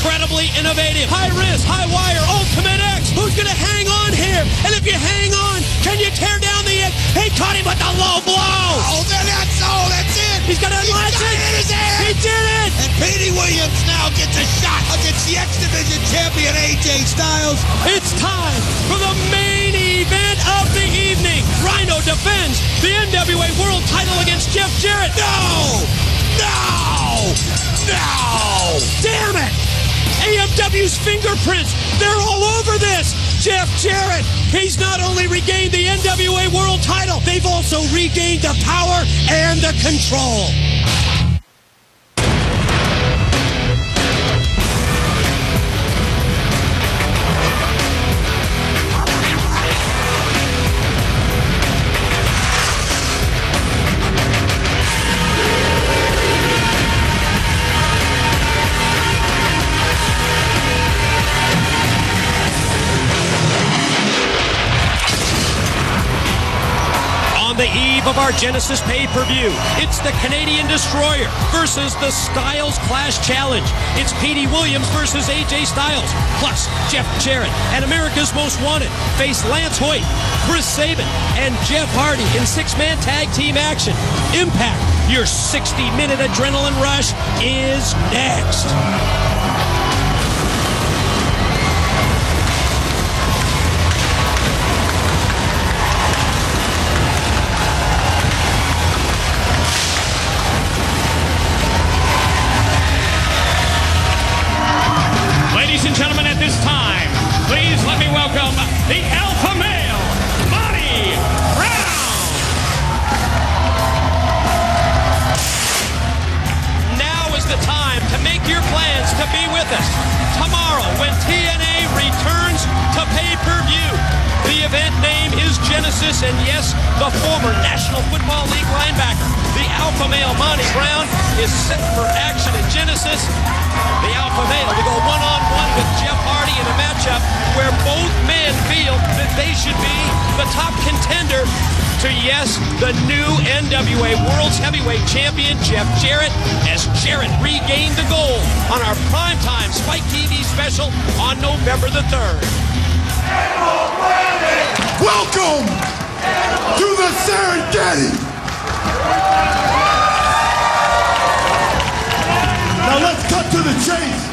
incredibly innovative. High risk, high wire, Ultimate X. Who's going to hang on here? And if you hang on, can you tear down the X? He caught him with the low blow. Oh, that's it. He's going to unlatch it. He did it. And Petey Williams now gets a shot against the X Division champion AJ Styles. It's time for the main event of the evening. Rhino defends the NWA World title against Jeff Jarrett. No! Damn it! AMW's fingerprints, they're all over this. Jeff Jarrett, he's not only regained the NWA World title, they've also regained the power and the control. On the eve of our Genesis pay-per-view, it's the Canadian Destroyer versus the Styles Clash Challenge. It's Petey Williams versus AJ Styles. Plus, Jeff Jarrett and America's Most Wanted face Lance Hoyt, Chris Sabin, and Jeff Hardy in six-man tag team action. Impact, your 60-minute adrenaline rush, is next. Ladies and gentlemen, at this time, please let me welcome the Alpha Male, Monty Brown. Now is the time to make your plans to be with us tomorrow when TNA returns to pay-per-view. The event name is Genesis, and yes, the former National Football League linebacker, the Alpha Male Monty Brown, is set for action at Genesis. The Alpha Male will go one-on-one with Jeff Hardy in a matchup where both men feel that they should be the top contender to, yes, the new NWA World's Heavyweight Champion, Jeff Jarrett, as Jarrett regained the gold on our primetime Spike TV special on November the 3rd. Welcome to the Serengeti. Now let's cut to the chase.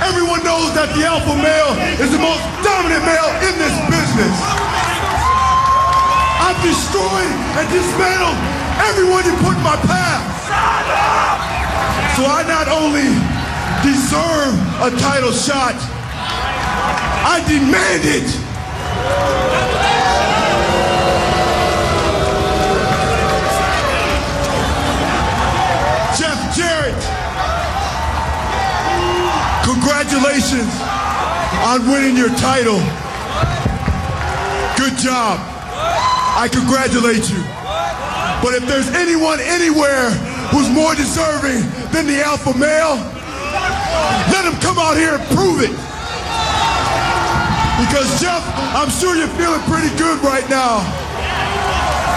Everyone knows that the Alpha Male is the most dominant male in this business. I've destroyed and dismantled everyone you put in my path. So I not only deserve a title shot, I demand it. Jeff Jarrett, congratulations on winning your title. Good job. I congratulate you. But if there's anyone anywhere who's more deserving than the Alpha Male, let him come out here and prove it. Because Jeff, I'm sure you're feeling pretty good right now.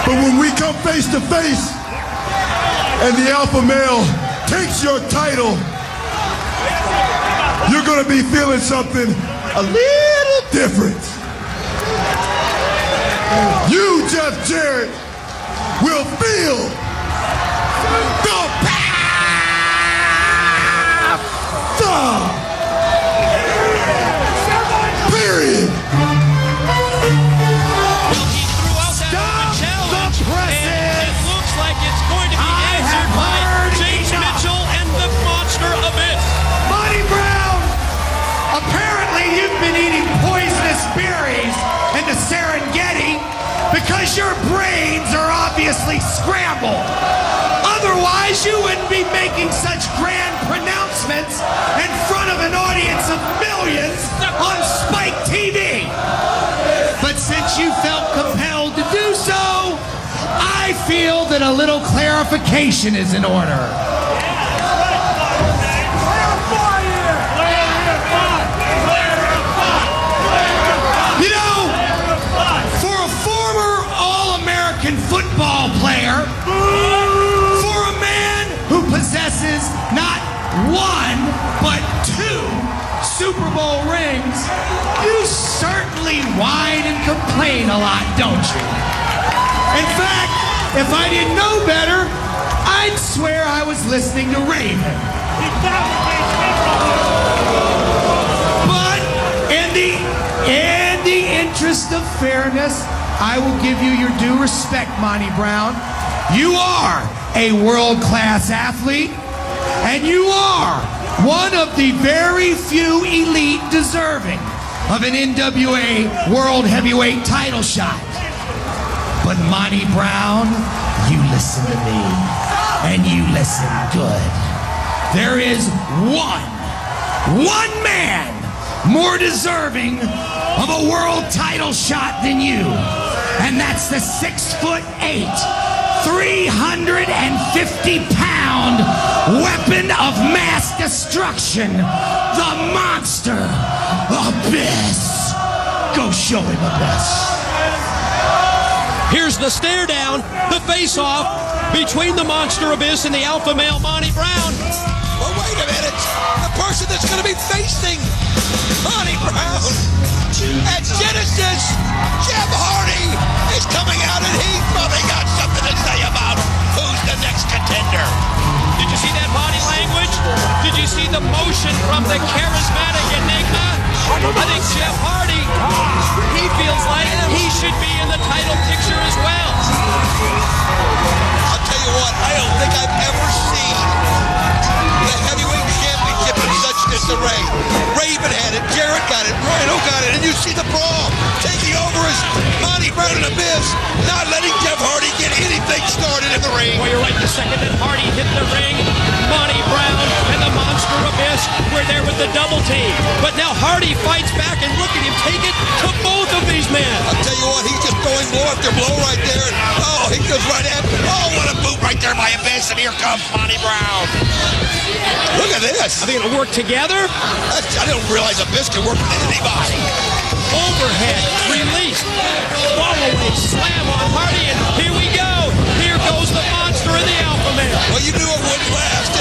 But when we come face to face and the Alpha Male takes your title, you're gonna be feeling something a little different. You, Jeff Jarrett, will feel the power. Period. Well, he threw out that challenge, and it looks like it's going to be answered by James Mitchell and the Monster Abyss. Monty Brown, apparently you've been eating poisonous berries in the Serengeti because your brains are obviously scrambled. Otherwise, you wouldn't be making such grand pronouncements in front of an audience of millions on Spike TV. But since you felt compelled to do so, I feel that a little clarification is in order. You know, for a former All-American football player, for a man who possesses not one, but two Super Bowl rings, you certainly whine and complain a lot, don't you? In fact, if I didn't know better, I'd swear I was listening to Raven. But in the interest of fairness, I will give you your due respect, Monty Brown. You are a world-class athlete, and you are one of the very few elite deserving of an NWA World Heavyweight title shot. But Monty Brown, you listen to me, and you listen good. There is one man more deserving of a world title shot than you, and that's the 6'8", 350-pound weapon of mass destruction, the Monster Abyss. Go show him, Abyss. Here's the stare down, the face-off between the Monster Abyss and the alpha male Monty Brown. Well, wait a minute. The person that's going to be facing Monty Brown at Genesis, Jeff Hardy, is coming out, and he's probably got something to say about who's the next contender. Did you see that body language? Did you see the motion from the charismatic Enigma? I think Jeff Hardy, he feels like he should be in the title picture as well. I'll tell you what, I don't think I've ever seen the heavyweight championship in such disarray. Raven had it, Jarrett got it, Rhino got it, and you see the brawl taking over as Monty Brown and Abyss, not letting Jeff Hardy get anything started in the ring. Well, you're right. The second that Hardy hit the ring, Monty Brown and the Monster Abyss were there with the double team. But now Hardy fights back, and look at him take it to both of these men. I'll tell you what, he's just throwing blow after blow right there. And, oh, he goes right at him. Oh, what a boot right there by Abyss, and here comes Monty Brown. Look at this. Are they going to work together? I didn't realize Abyss could work with anybody. Overhead, release, wall away, slam on Hardy, and here we go. Here goes the Monster and the Alpha Male. Well, you knew it wouldn't last.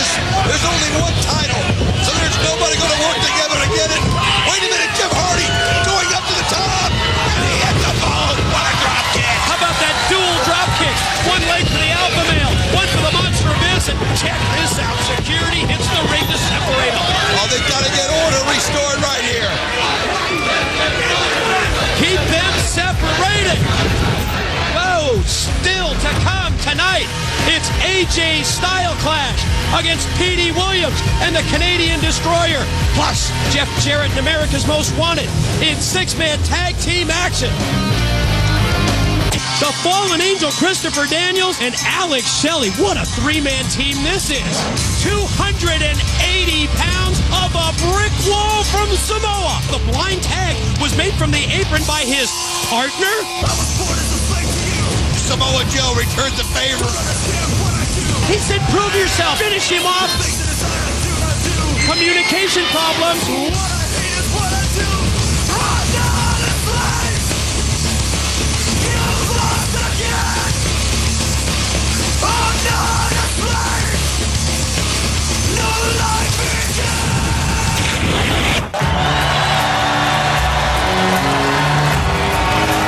There's only one title, so there's nobody going to work together to get it. Wait a minute, Jeff Hardy going up to the top, and he hit the ball. What a drop kick. How about that dual drop kick? One leg for the Alpha Male, one for the Monster Abyss, and check this out. Security hits the ring to separate them. Oh, they've got to get order restored right here. Keep them separated. Whoa, still to come tonight. It's AJ's Style Clash against P.D. Williams and the Canadian Destroyer. Plus, Jeff Jarrett and America's Most Wanted in six-man tag team action. The Fallen Angel Christopher Daniels and Alex Shelley. What a three-man team this is. 280 pounds of a brick wall from Samoa. The blind tag was made from the apron by his partner. Samoa Joe returns the favor. He said, prove yourself. Finish him off. Communication problems.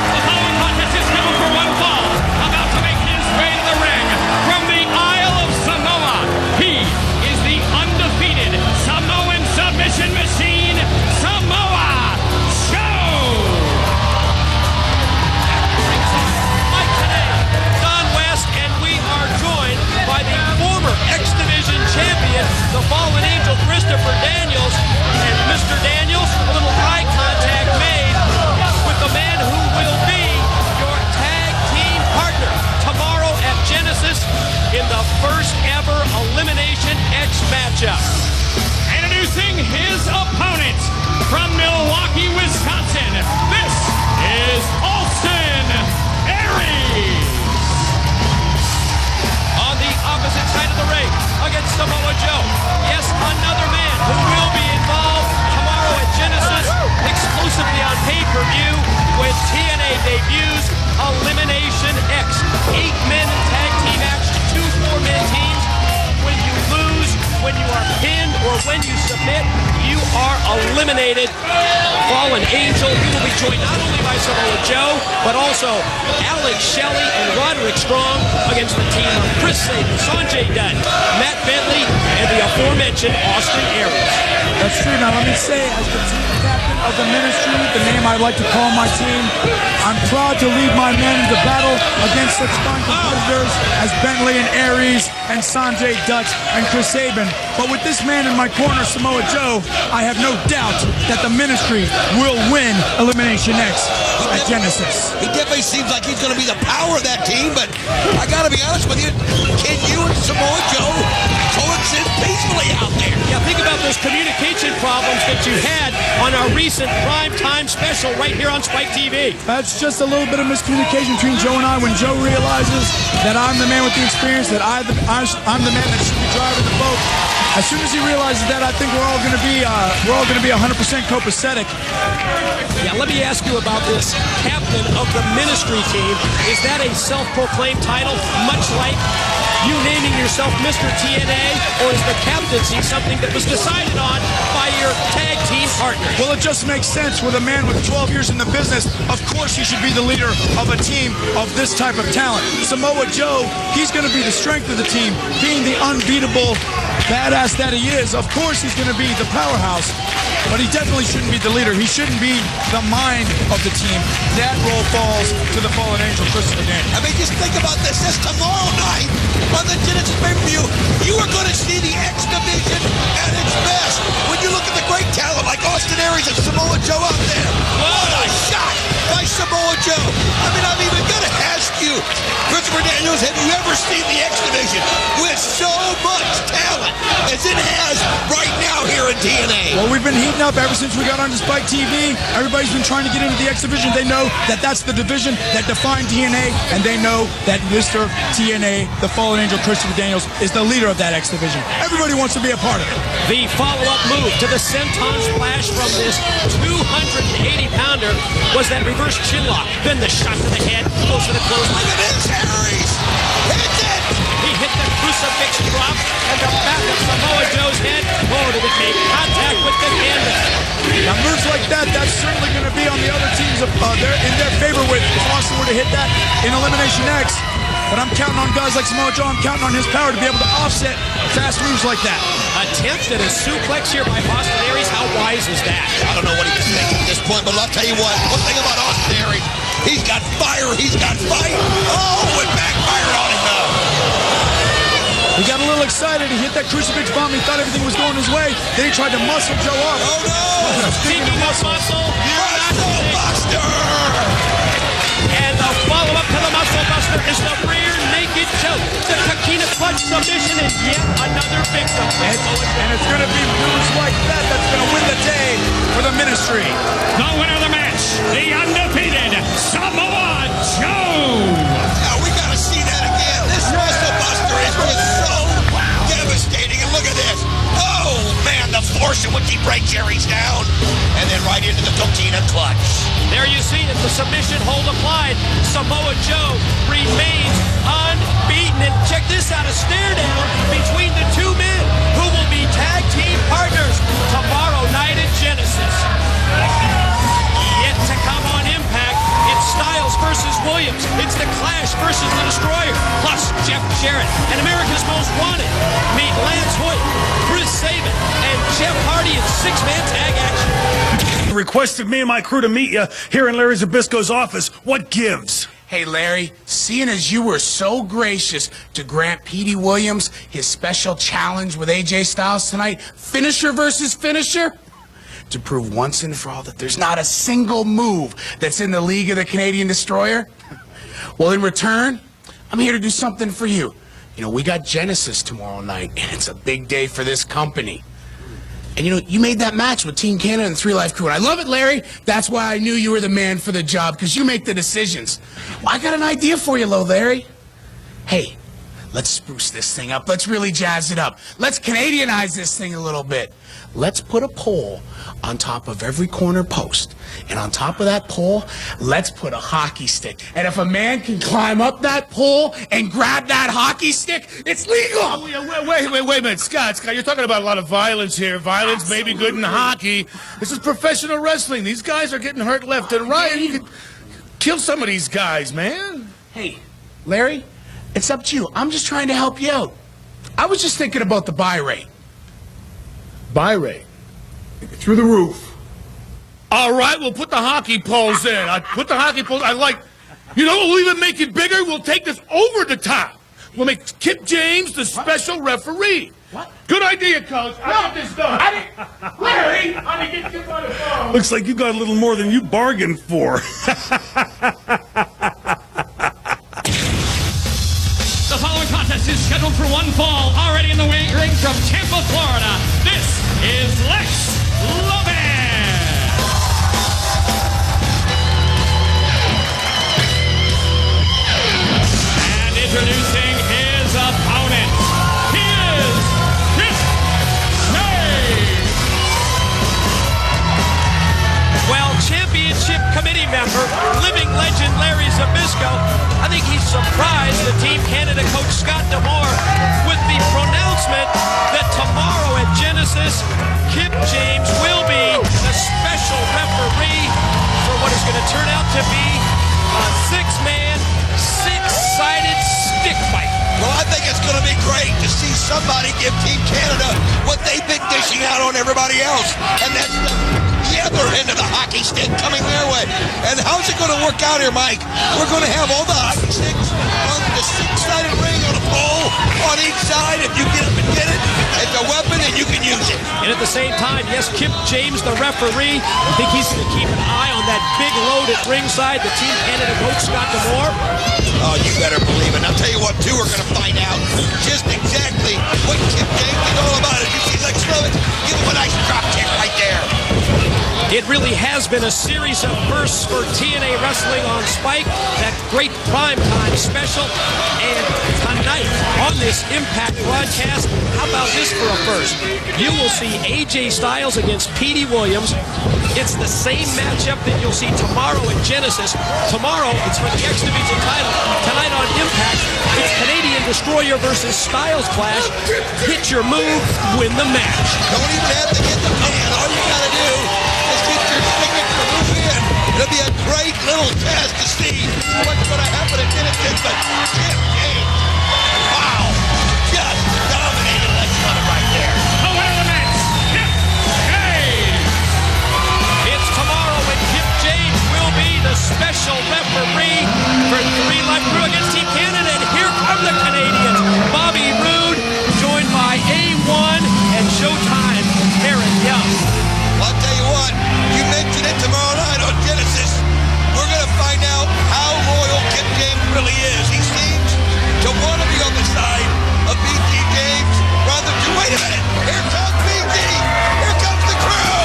The following contest is scheduled for one fall. About to make his way to the ring from the Isle of Samoa. He is the undefeated Samoan submission machine, eliminated Fallen Angel. He will be joined not only by Samoa Joe, but also Alex Shelley and Roderick Strong against the team of Chris Sabin, Sanjay Dutt, Matt Bentley, and the aforementioned Austin Aries. That's true. Now, let me say, as the team captain of the ministry, the name I like to call my team, I'm proud to lead my men into battle against such fine competitors as Bentley and Aries and Sanjay Dutt and Chris Sabin. But with this man in my corner, Samoa Joe, I have no doubt that the ministry will win Elimination X at Genesis. He definitely seems like he's going to be the power of that team, but I got to be honest with you, can you and Samoa Joe coexist peacefully out there? Yeah, think about those communication problems that you had on our recent primetime special right here on Spike TV. That's just a little bit of miscommunication between Joe and I. When Joe realizes that I'm the man with the experience, that I'm the man that should be driving the boat. As soon as he realizes that, I think we're all going to be 100% copacetic. Yeah, let me ask you about this captain of the ministry team. Is that a self-proclaimed title, much like you naming yourself Mr. TNA, or is the captaincy something that was decided on by your tag team partners? Well, it just makes sense. With a man with 12 years in the business, of course he should be the leader of a team of this type of talent. Samoa Joe, he's going to be the strength of the team, being the unbeatable badass that he is. Of course he's going to be the powerhouse, but he definitely shouldn't be the leader. He shouldn't be the mind of the team. That role falls to the Fallen Angel, Christopher Daniels. I mean, just think about this. This tomorrow night on the Genesis pay-per-view, you are going to see the X Division at its best. When you look at the great talent like Austin Aries and Samoa Joe out there, what a shot by Samoa Joe. I mean, I'm even going to ask you, Christopher Daniels, have you ever seen the X Division with so much talent as it has right now here in TNA? Well, we've been heating up ever since we got on Spike TV. Everybody's been trying to get into the X Division. They know that that's the division that defined TNA, and they know that Mr. TNA, the Fallen Angel Christopher Daniels, is the leader of that X Division. Everybody wants to be a part of it. The follow-up move to the senton splash from this 280-pounder was that reverse chin lock. Then the shot to the head, close to the close. Look at this, Aries! Hits it! He hit the crucifix drop and the back of Samoa Joe's head. Oh, did it make contact with the canvas? Now, moves like that, that's certainly going to be on the other teams in their favor with if Austin were to hit that in Elimination X. But I'm counting on guys like Samoa Joe. I'm counting on his power to be able to offset fast moves like that. Attempt at a suplex here by Austin Aries. How wise is that? I don't know what he's thinking at this point, but I'll tell you what. One thing about Austin Aries, he's got fire, he's got fight. Oh, it backfired on him though. He got a little excited. He hit that crucifix bomb. He thought everything was going his way. Then he tried to muscle Joe off. Oh no! Speaking of muscle, Muscle Buster! And the follow-up to the Muscle Buster is the rear naked choke. The Coquina clutch submission is yet another victim. And it's going to be moves like that that's going to win the day for the ministry. The winner of the match, the undefeated Samoa Joe. Now we gotta see that again. This Muscle Buster is just so devastating. And look at this. Oh man, the force in which he breaks Aries down. And then right into the Coquina clutch. There you see it, the submission hold applied. Samoa Joe remains unbeaten. And check this out, a stare down between the two men who will be tag team partners tomorrow night at Genesis. Yet to come on Impact, it's Styles versus Williams. It's the Clash versus the Destroyer. Plus Jeff Jarrett and America's Most Wanted. Meet Lance Hoyt, Chris Sabin, and Jeff Hardy in six-man tag action. Requested me and my crew to meet you here in Larry Zbyszko's office. What gives? Hey, Larry, seeing as you were so gracious to grant Petey Williams his special challenge with AJ Styles tonight, finisher versus finisher, to prove once and for all that there's not a single move that's in the League of the Canadian Destroyer, well, in return, I'm here to do something for you. You know, we got Genesis tomorrow night, and it's a big day for this company. And, you know, you made that match with Team Canada and 3 Live Crew. And I love it, Larry. That's why I knew you were the man for the job, because you make the decisions. Well, I got an idea for you, Larry. Hey, let's spruce this thing up. Let's really jazz it up. Let's Canadianize this thing a little bit. Let's put a pole on top of every corner post. And on top of that pole, let's put a hockey stick. And if a man can climb up that pole and grab that hockey stick, it's legal. Oh, yeah, wait a minute, Scott, you're talking about a lot of violence here. Violence may be good in hockey. This is professional wrestling. These guys are getting hurt left and right. You could kill some of these guys, man. Hey, Larry, it's up to you. I'm just trying to help you out. I was just thinking about the buy rate. Buy rate. Through the roof. All right, we'll put the hockey poles in. I like, we'll even make it bigger. We'll take this over the top. We'll make Kip James the special referee. What? Good idea, Coach. I'll get this done. Larry! Get Kip on the phone. Looks like you got a little more than you bargained for. The following contest is scheduled for one fall. Already in the ring from Tampa, Florida, this is Lex Lopez. And introducing his opponent, he is Kip James. Well, championship committee member, living legend Larry Zbyszko, I think he's surprised the Team Canada coach Scott D'Amore with the pronouncement that tomorrow at Genesis, Kip James will be the special referee for what is going to turn out to be a six-man, six-sided stick fight. Well, I think it's going to be great to see somebody give Team Canada what they've been dishing out on everybody else, and that's the other end of the hockey stick coming their way. And how's it going to work out here, Mike? We're going to have all the hockey sticks on the six-sided ring on a pole on each side. If you get it and get it, it's a weapon and you can use it. And at the same time, yes, Kip James, the referee, I think he's going to keep an eye on that big load at ringside, the Team Canada coach Scott D'Amore. Oh, you better believe it. I'll tell you what, too, we're going to find out just exactly what Kip James is all about. If you see Lex Lopez, give him a nice drop kick right there. It really has been a series of firsts for TNA Wrestling on Spike, that great primetime special. And tonight on this Impact broadcast, how about this for a first? You will see AJ Styles against Petey Williams. It's the same matchup that you'll see tomorrow at Genesis. Tomorrow, it's for the X Division title. Tonight on Impact, it's Canadian Destroyer versus Styles Clash. Hit your move, win the match. Don't even have to hit the pan. All you got to do is get your signature move in. It'll be a great little test to see what's going to happen at Genesis. But Kip James, wow, just dominated Lex Luger right there. The winner of the match, Kip James. It's tomorrow when Kip James will be the special referee for 3 Live Crew against Team Canada. And here come the Canadians. Bobby Roode, joined by A1 and Showtime, Eric Young. Well, I'll tell you what, you mentioned it tomorrow night on Genesis. We're going to find out how loyal Kip James really is. He seems to want to be on the side of BG James rather than, wait a minute, here comes BG, here comes the crew.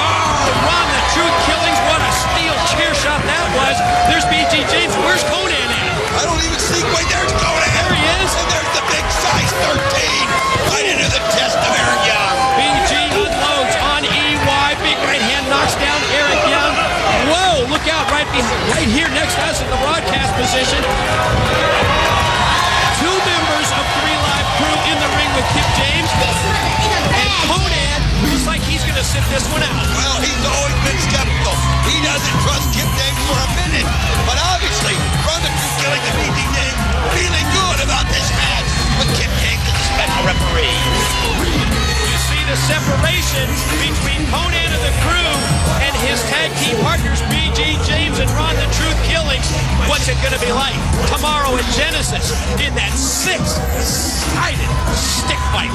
Oh, Ron, the Truth Killings, what a steel chair shot that was. There's BG James. Where's Conan at? I don't even see, wait, there's Conan. There he is. And there's the big size 13, right into the chest of Eric Young. BG unloads on EY. Big right hand knocks down Eric Young. Whoa, look out right here next to us in the broadcast position. 2 members of 3 Live Crew in the ring with Kip James. And Conan looks like he's going to sit this one out. Well, he's always been skeptical. He doesn't trust Kip James for a minute. But obviously, from the Truth Killing to BG James, feeling good about this match with Kip James as the special referee. You see the separation between Conan and the Crew and his tag team partners, BG James and Ron the Truth Killings. What's it going to be like tomorrow at Genesis in that 6-sided stick fight?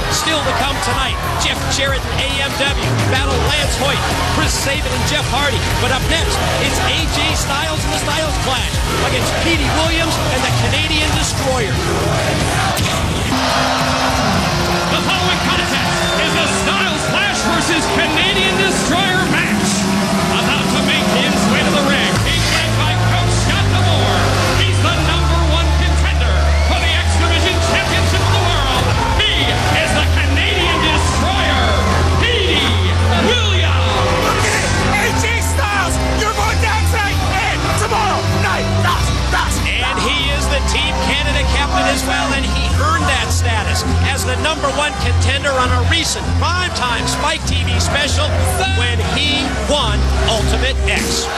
Still to come tonight, Jeff Jarrett and AMW battle Lance Hoyt, Chris Sabin and Jeff Hardy. But up next, it's AJ Styles and the Styles Clash against Petey Williams and the Canadian Destroyer. The following contest is a Styles Clash versus Canadian Destroyer match. About to make his way to the ring, he's led by Coach Scott D'Amore. He's the #1 Spike TV special when he won Ultimate X.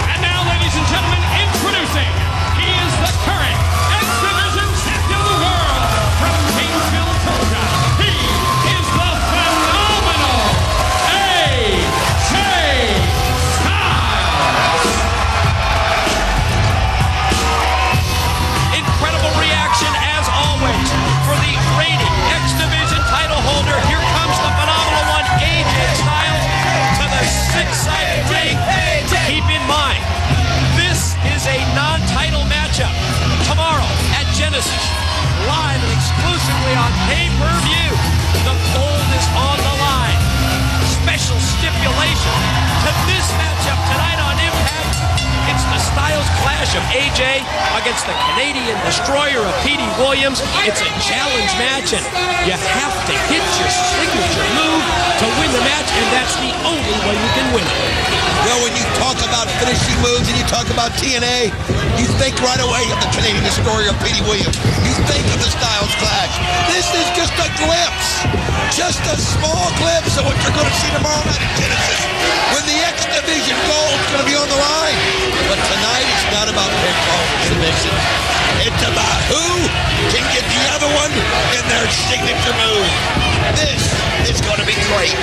And now, ladies and gentlemen, introducing, he is the current X Division champion of the world from Gainesville, Georgia. He is the phenomenal AJ Styles. Incredible reaction as always for the reigning X Division title holder. Here comes the phenomenal one, AJ Styles, to the six-sided ring. Keep in mind, this is a non-title matchup tomorrow at Genesis, live and exclusively on pay-per-view. The gold is on the line. Special stipulation to this matchup tonight on Impact. It's the Styles clash of AJ against the Canadian destroyer of Petey Williams. It's a challenge match, and you have to hit your signature move to win the match, and that's the only way you can win it. Well, when you talk about finishing moves and you talk about TNA, you think right away of the Canadian destroyer of Petey Williams. You think of the Styles clash. This is just a glimpse, just a small glimpse of what you're going to see tomorrow night at Genesis when the X Division gold is going to be on the line. But tonight it's not about pinfall and submission. It's about who can get the other one in their signature move. This is going to be great.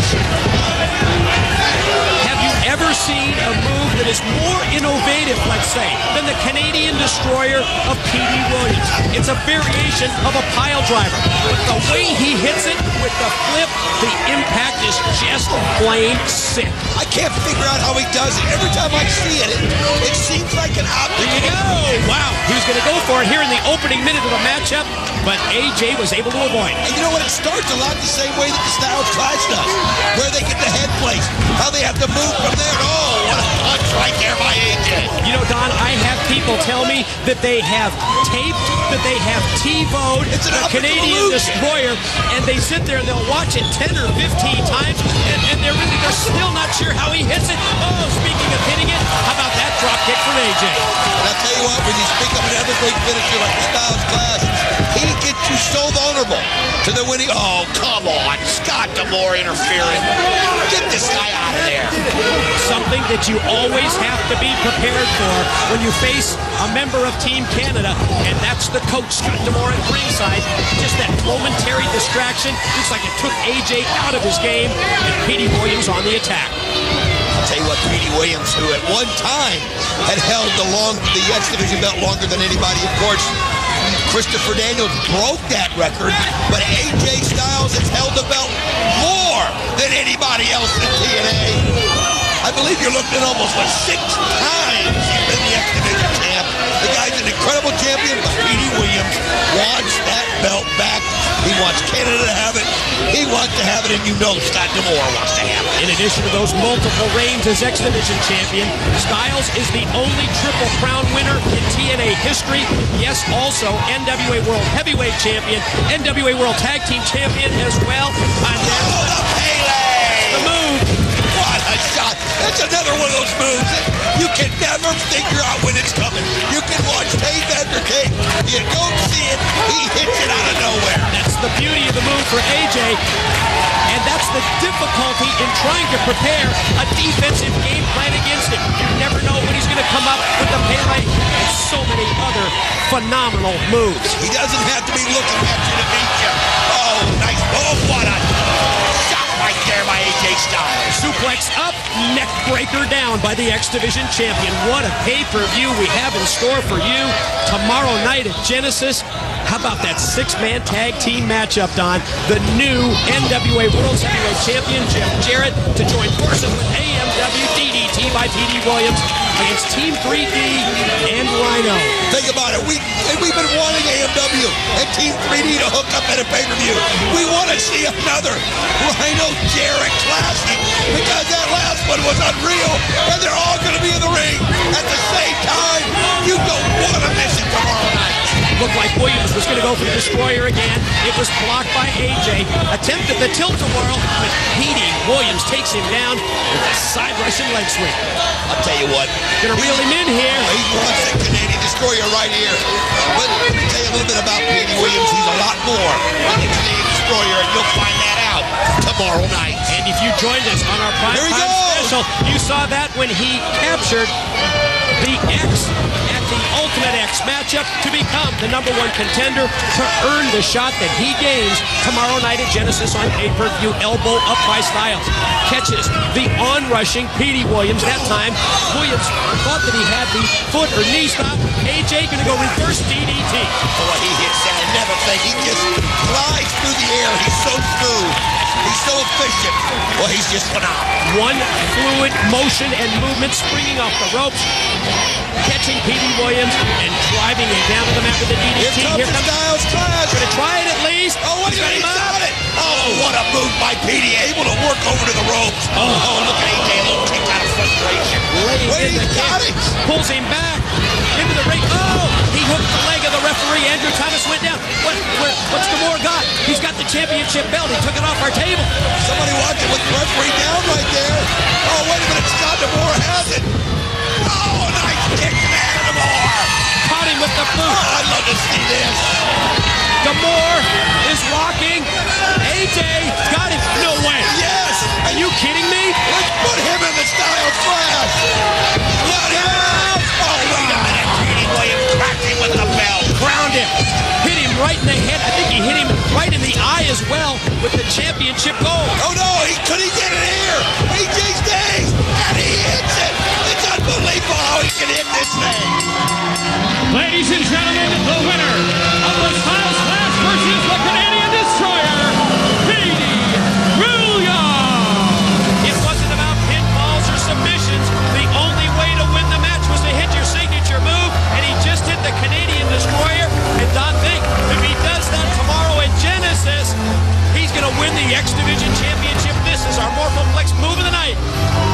Have you ever seen a move that is more innovative, let's say, than the Canadian destroyer of Petey Williams? It's a variation of a pile driver. But the way he hits it with the flip, the impact is just plain sick. I can't figure out how he does it. Every time I see it, it seems like an optic. There you go. Wow. He was going to go for it here in the opening minute of the matchup, but AJ was able to avoid it. And you know what? It starts a lot the same way that the Styles clash does, where they get the head place, how they have to move from there. Oh, what a punch right there by AJ. You know, Don, I have people tell me that they have taped, that they have TiVo'd It's an the optical Canadian illusion. destroyer, and they sit there and they'll watch it 10 or 15 times, and they're still not sure how he hits it. Oh, speaking of hitting it, how about that drop kick from AJ? And I'll tell you what, when you speak of an evergreen finisher like the Styles clash, he gets you so vulnerable to the winning. Oh, come on. Scott D'Amore interfering. Get this guy out of there. Something that you always have to be prepared for when you face a member of Team Canada, and that's the coach, Scott D'Amore, at ringside. Just that momentary distraction. Looks like it took AJ out of his game, and Petey Williams on the attack. I'll tell you what, Petey Williams, who at one time had held the X Division belt longer than anybody, of course, Christopher Daniels broke that record, but AJ Styles has held the belt more than anybody else in TNA. I believe you're looking at almost 6 times he's been the X Division champ. The guy's an incredible champion, but Petey Williams wants that belt back. He wants Canada to have it. He wants to have it, and you know Scott D'Amore wants to have it. In addition to those multiple reigns as X Division champion, Styles is the only Triple Crown winner in TNA history. Yes, also NWA World Heavyweight Champion, NWA World Tag Team Champion as well. And then the Pele! The move. What a shot. That's another one of those moves that you can never figure out when it's coming. You can watch tape after tape. You don't see it. He hits it out of nowhere. That's the beauty of the move for AJ. And that's the difficulty in trying to prepare a defensive game plan against him. You never know when he's going to come up with the Pele and so many other phenomenal moves. He doesn't have to be looking at you to beat you. Oh, nice. Oh, what a shot right there by AJ Styles. Suplex up, neck breaker down by the X Division champion. What a pay-per-view we have in store for you tomorrow night at Genesis. How about that 6-man tag team matchup, Don? The new NWA World Heavyweight Champion, Jeff Jarrett, to join forces with AMW DDT by Petey Williams against Team 3D and Rhino. Think about it. We've been wanting AMW and Team 3D to hook up at a pay-per-view. We want to see another Rhino Jarrett Classic because that last one was unreal, and they're all going to be in the ring at the same time. You don't want to miss it tomorrow night. Looked like Williams was going to go for the destroyer again. It was blocked by AJ. Attempted the tilt-a-whirl, but Petey Williams takes him down with a side Russian leg sweep. I'll tell you what. Gonna reel him in here. He wants that Canadian destroyer right here. But let me tell you a little bit about Petey Williams. He's a lot more than a Canadian destroyer, and you'll find that out tomorrow night. And if you joined us on our Here he primetime goes. special, you saw that when he captured the X at the Ultimate X matchup to become the #1 contender to earn the shot that he gains tomorrow night at Genesis on pay-per-view. Elbow up by Styles. Catches the on-rushing Petey Williams. That time, Williams thought that he had the foot or knee stop. AJ going to go reverse DDT. Boy, he hits that. I never think he just glides through the air. He's so smooth. He's so efficient. Well, he's just phenomenal. One fluid motion and movement, springing off the ropes, catching Petey Williams and driving him down to the mat with the DDT. Here comes the Styles Clash. Gonna try it at least. Oh, wait a minute, he's got it. Oh, what a move by Petey. Able to work over to the ropes. Oh, look at AJ. A little kick out of frustration. Wait, he got it. Pulls him back into the ring. Oh, he hooked the leg of the referee. Andrew Thomas went down. What's D'Amore got? He's got the championship belt. He took it off our table. Somebody watching with the referee down right there. Oh, wait a minute. Scott D'Amore has it. Oh, nice kick from Adam D'Amore. Caught him with the boot. Oh, I'd love to see this. D'Amore is rocking. AJ got it. No way. Yes. Are you kidding me? Let's put him in the Styles Clash. Let him out. Oh, wait a minute. Petey Williams cracked him with the belt. Ground him. Hit him right in the head. I think he hit him right in the eye as well with the championship gold. Oh, no. Could he get it here? AJ stays. And he hits it. It's unbelievable how he can hit this thing. Ladies and gentlemen, the winner of the Styles Clash versus the Canadian Destroyer, Petey Williams. It wasn't about pinfalls or submissions. The only way to win the match was to hit your signature move, and he just hit the Canadian Destroyer. And Don think if he does that tomorrow at Genesis, he's going to win the X Division Championship. This is our Morphoplex move of the night.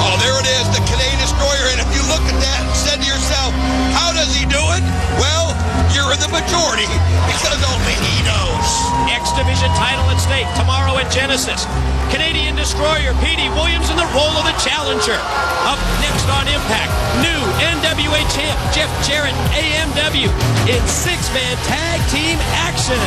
Oh, there it is, the Canadian Destroyer. And if you look at that and said to yourself, how does he do it? Well, you're in the majority because only he knows. X Division title at stake tomorrow at Genesis. Canadian Destroyer Petey Williams in the role of the challenger. Up next on Impact, new NWA champ Jeff Jarrett, AMW, in 6-man tag team action.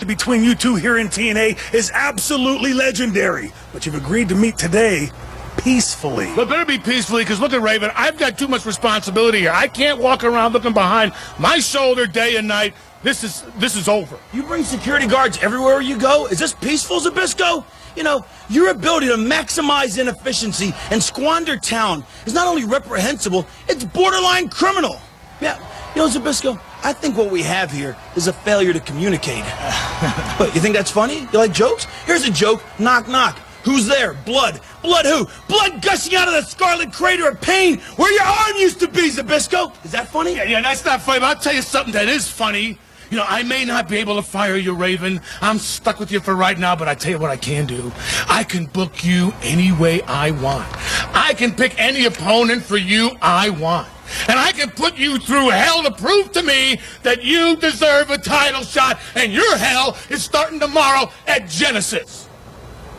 Between you two here in TNA is absolutely legendary. But you've agreed to meet today peacefully. But better be peacefully, because look at Raven, I've got too much responsibility here. I can't walk around looking behind my shoulder day and night. This is over. You bring security guards everywhere you go? Is this peaceful, Zbyszko? You know, your ability to maximize inefficiency and squander talent is not only reprehensible, it's borderline criminal. Yeah, you know, Zbyszko, I think what we have here is a failure to communicate. But you think that's funny? You like jokes? Here's a joke. Knock, knock. Who's there? Blood. Blood who? Blood gushing out of the scarlet crater of pain where your arm used to be, Zbyszko. Is that funny? Yeah, that's not funny, but I'll tell you something that is funny. You know, I may not be able to fire you, Raven. I'm stuck with you for right now, but I tell you what I can do. I can book you any way I want. I can pick any opponent for you I want. And I can put you through hell to prove to me that you deserve a title shot, and your hell is starting tomorrow at Genesis.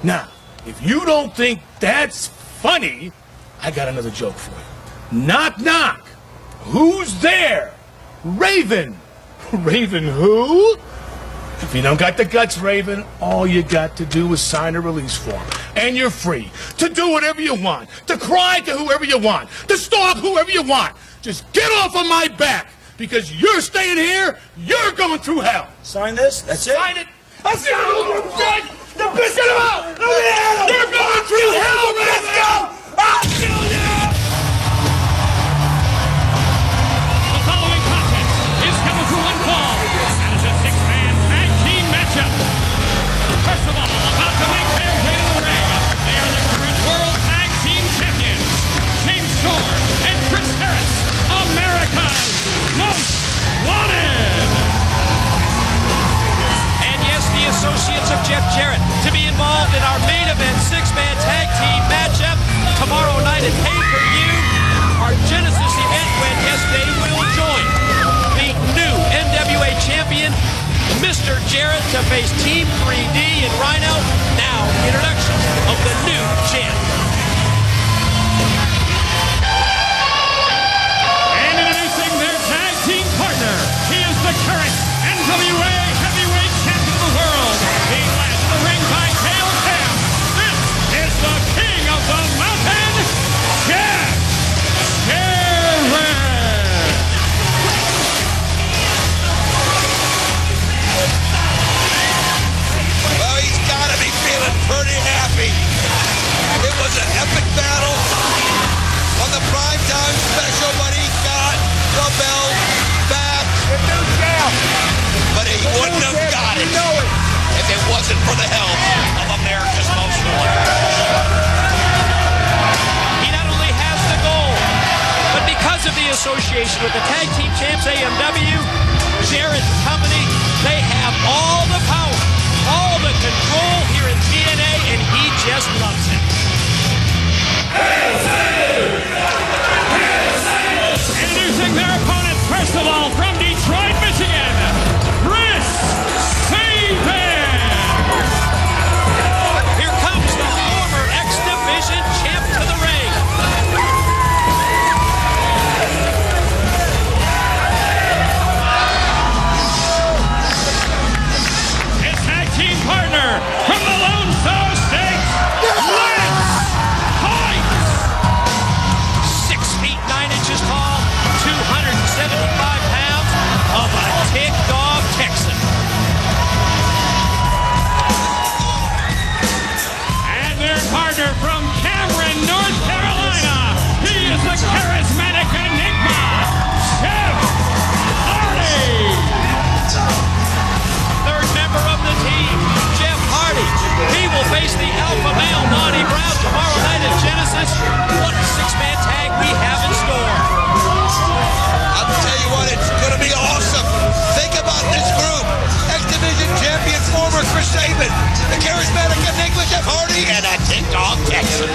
Now, if you don't think that's funny, I got another joke for you. Knock, knock. Who's there? Raven. Raven who? If you don't got the guts, Raven, all you got to do is sign a release form. And you're free to do whatever you want, to cry to whoever you want, to stalk whoever you want. Just get off of my back, because you're staying here, you're going through hell. Sign this? That's it? Sign it. That's it. The bitch, get him out. You're going through hell, Raven. I'll kill you. The following contest is scheduled to one fall and is a 6-man tag team matchup. First of all, about to make their way to the ring, they are the current World Tag Team Champions, James Storm and Chris Harris, America's Most Wanted. And yes, the associates of Jeff Jarrett to be involved in our main event 6-man tag team matchup tomorrow night at pay-per-view. Our Genesis event when, yes, they will join the new NWA champion, Mr. Jarrett, to face Team 3D and Rhino. Now, the introduction of the new champ. And introducing their tag team partner, he is the current NWA Heavyweight Champion of the World, finish with the tag team champs AMW, Jarrett and company. They have all the power, all the control here in TNA, and he just loves it. Introducing their opponents, first of all, from Detroit, Michigan, Chris Sabin. Here comes the former X Division champ to the ring. His tag team partner from the Lone Star State, Lance Hoyt. 6 feet 9 inches tall, 275 pounds of a ticked off Texan. And their partner from Cameron, North Carolina, he is the charismatic enigma, Jeff Hardy. Third member of the team, Jeff Hardy. He will face the alpha male Monty Brown tomorrow night at Genesis. What a six-man tag we have in store. I'll tell you what, it's going to be awesome. Think about this group. X-Division champion, former Chris Sabin, the charismatic Enigma Jeff Hardy, and a ticked-off Texan.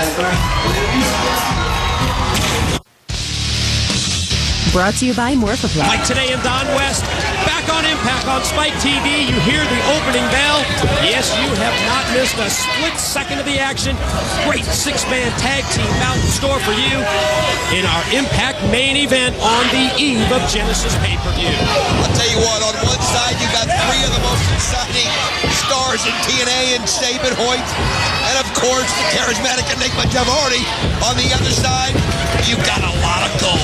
Brought to you by Morphaplex. Like today in Don West, back on Impact on Spike TV, you hear the opening bell. Yes, you have not missed a split second of the action. Great six-man tag team bout in store for you in our Impact main event on the eve of Genesis pay-per-view. I'll tell you what, on one side you got three of the most exciting stars in TNA and Sabin, Hoyt, and of course the charismatic Enigma Jeff Hardy. On the other side, you got a lot of gold.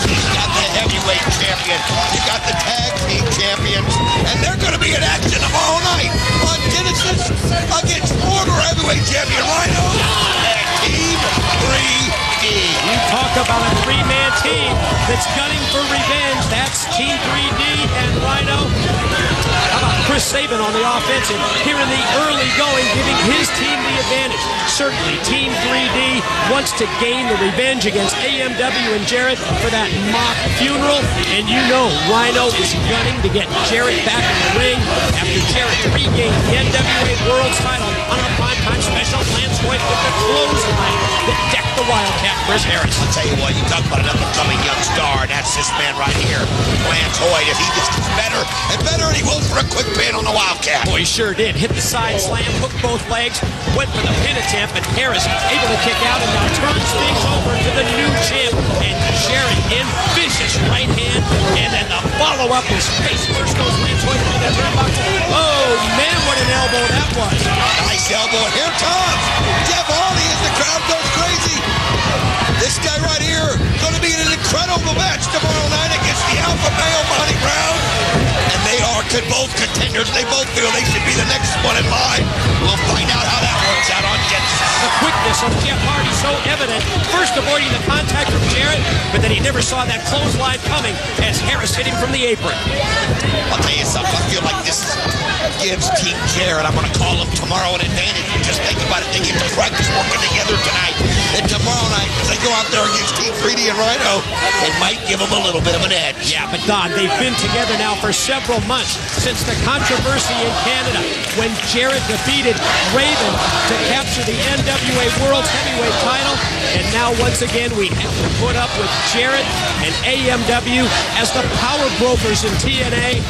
You got the heavyweight champion, you got the tag team champions, and they're going to be in action tomorrow night on Genesis against former heavyweight champion Rhino and Team 3D. You talk about a three-man team that's gunning for revenge. That's Team 3D and Rhino. How about Chris Sabin on the offensive here in the early going, giving his team the advantage. Certainly, Team 3D wants to gain the revenge against AMW and Jarrett for that mock funeral. And you know Rhino is gunning to get Jarrett back in the ring after Jarrett regained the NWA World title on a primetime special. Lance Hoyt with the clothesline that decked the Wildcat Chris Harris. I'll tell you what, you talk about an up-and-coming young star, and that's this man right here, Lance Hoyt. If he just gets better and better, and he goes for a quick pin on the Wildcat. Boy, he sure did. Hit the side slam, hooked both legs, went for the pin attempt, but Harris able to kick out and now turns things over to the new champ. And Jarrett in vicious right hand, and then the follow-up is face first goes Lance Hoyt into the turnbuckle. Oh, man, what an elbow that was. Nice elbow. Here comes Jeff Hardy as the crowd goes crazy. This guy right here going to be in an incredible match tomorrow night against the alpha male Monty Brown. And they are both contenders. They both feel they should be the next one in line. We'll find out how that works out on Genesis. The quickness of Jeff Hardy so evident. First avoiding the contact from Jarrett, but then he never saw that clothesline coming as Harris hit him from the apron. I'll tell you something. I feel like this gives Team Jarrett, I'm going to call him tomorrow, an advantage. Just think about it. They get to practice working together tonight. And tomorrow night, as they go out there against Team 3D and Rhino, it might give them a little bit of an edge. Yeah, but Don, they've been together now for several months since the controversy in Canada when Jarrett defeated Raven to capture the NWA World Heavyweight title. And now, once again, we have to put up with Jarrett and AMW as the power brokers in TNA,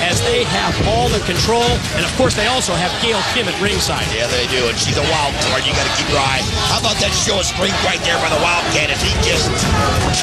as they have all the control. And, of course, they also have Gail Kim at ringside. Yeah, they do, and she's a wild card. You got to keep your eye. How about that show of strength right there by the Wildcat as he just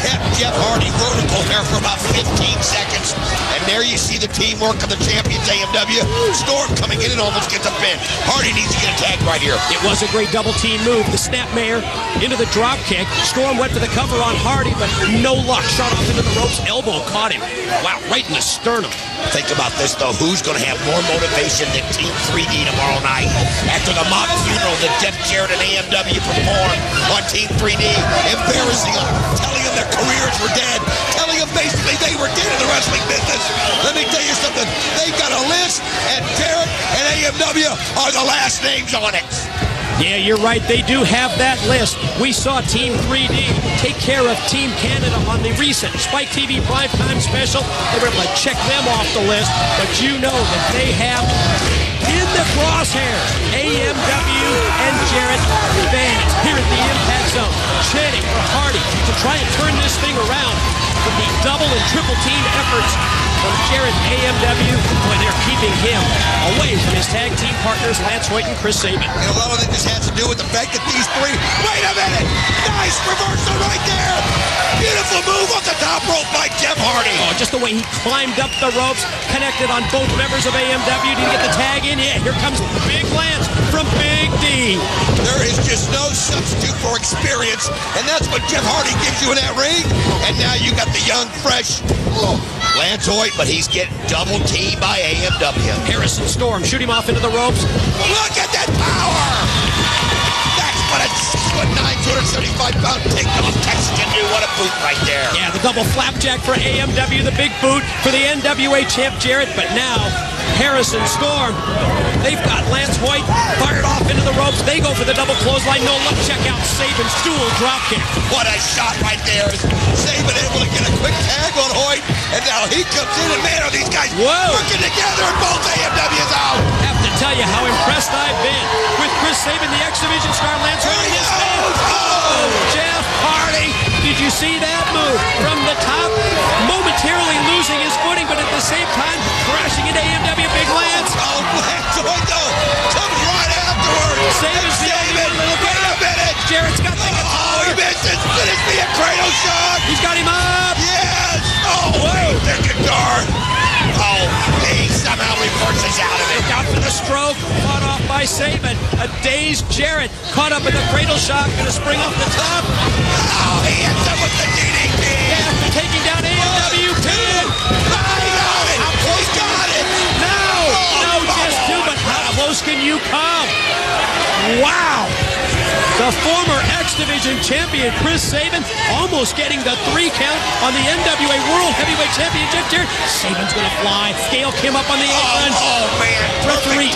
kept Jeff Hardy vertical there for about 15 seconds. And there you see the teamwork of the champions, AMW. Storm coming in and almost gets a pin. Hardy needs to get a tag right here. It was a great double team move. The snapmare into the drop kick. Storm went for the cover on Hardy, but no luck. Shot off into the ropes. Elbow caught him. Wow, right in the sternum. Think about this, though. Who's going to have more motivation than Team 3D tomorrow night? After the mock funeral that Jeff Jarrett and AMW performed on Team 3D, embarrassing them, telling them their careers were dead, telling them basically they were dead in the wrestling business. Let me tell you something. They've got a list, and Jarrett and AMW are the last names on it. Yeah, you're right. They do have that list. We saw Team 3D take care of Team Canada on the recent Spike TV primetime special. They were able to check them off the list, but you know that they have in the crosshairs AMW and Jarrett fans here at the Impact Zone, chanting for Hardy to try and turn this thing around with the double and triple team efforts from Jarrett AMW, when they're keeping him away from his tag team partners Lance Hoyt and Chris Sabin. And a lot of it just has to do with the fact that these three, wait a minute, nice reversal right there. Beautiful move off the top rope by Jeff Hardy. Oh, just the way he climbed up the ropes, connected on both members of AMW. Did he get the tag in? Yeah, here comes Big Lance from Big D. There is just no substitute for experience, and that's what Jeff Hardy gives you in that ring. And now you got the young, fresh Lance Hoyt, but he's getting double teamed by AMW. Harrison Storm shoot him off into the ropes. Look at that power! That's what a 6'9", 275-pound takedown Texas can do. What a boot right there. Yeah, the double flapjack for AMW, the big boot for the NWA champ Jarrett, but now Harrison Storm, they've got Lance Hoyt fired off into the ropes. They go for the double clothesline. No luck. Check out Sabin's dual dropkick. What a shot right there. Sabin able to get a quick tag on Hoyt, and now he comes in, and man, are these guys working together, and both AMW's out. Have to tell you how impressed I've been with Chris Sabin, the X-Division star Lance Hoyt in this man. Oh, Jeff Hardy. Did you see that move from the top? Momentarily losing his footing, but at the same time, crashing into AMW Big Lance. Oh, Lance Hoyt, though, comes right afterwards. Sabin's the only one that'll get up. Jarrett's got the guitar. Oh, he misses. Finish me a cradle shot. He's got him up. Yes. Oh, wait, the guitar. Oh, he somehow reverses out of it. Look out for the stroke. Caught off by Sabin. A dazed Jarrett caught up in the cradle shot. Going to spring off the top. Oh, he hits him with the DDT. Yeah, after taking down AMW. Pin. He's got it. No, just two, but how close can you come? Wow. The former X-Division champion, Chris Sabin, almost getting the 3 count on the NWA World Heavyweight Championship here. Sabin's going to fly. Scale Kim up on the apron. Oh, man. Referee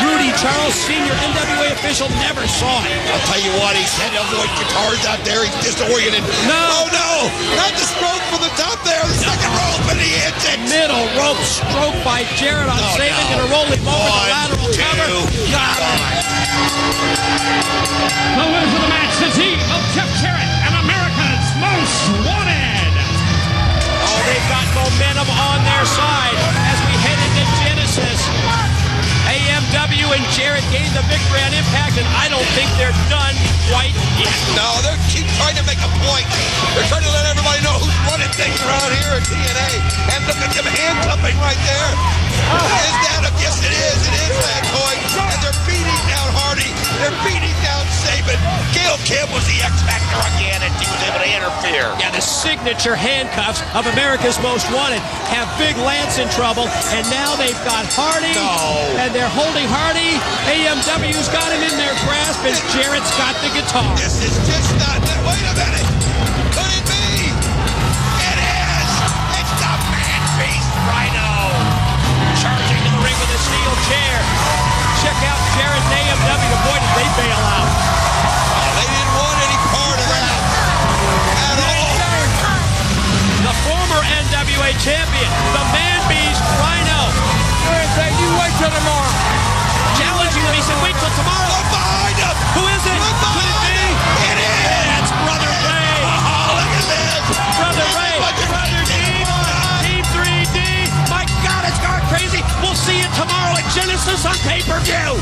Rudy Charles, senior NWA official, never saw it. I'll tell you what, he's had to avoid guitars out there. He's disoriented. No. Oh, no. Not the stroke from the top there. The second rope, and he hits it. Middle rope stroke by Jarrett on Sabin. Going to roll him over the lateral cover. Got him. The winners of the match, the team of Jeff Jarrett and America's Most Wanted. Oh, they've got momentum on their side as we head into Genesis. AMW and Jarrett gained the victory on Impact, and I don't think they're done quite yet. No, they keep trying to make a point. They're trying to let everybody know who's running things around here at TNA. And look at them handcuffing right there. Is that a... Yes, it is. It is Lance Hoyt. And they're beating down Hardy. They're beating down Sabin. Gail Kim was the X Factor again, and she was able to interfere. Yeah, the signature handcuffs of America's Most Wanted have Big Lance in trouble, and now they've got Hardy, and they're holding Hardy. AMW's got him in their grasp, and Jarrett's got the guitar. This is just not... Wait a minute. Could it be? It is. It's the man-beast Rhino. Charging to the ring with a steel chair. Check out Jarrett and AMW. Boy, did they bail out. They didn't want any part of that at all. The former NWA champion, the man-beast Rhino. You wait till tomorrow. Challenging him. He said, wait till tomorrow. Look behind him. Who is it? Could it be? It is. It's Brother Ray. Oh, look at this. Brother Ray. Brother D. Team 3D. My God, it's gone crazy. We'll see you tomorrow at Genesis on pay-per-view.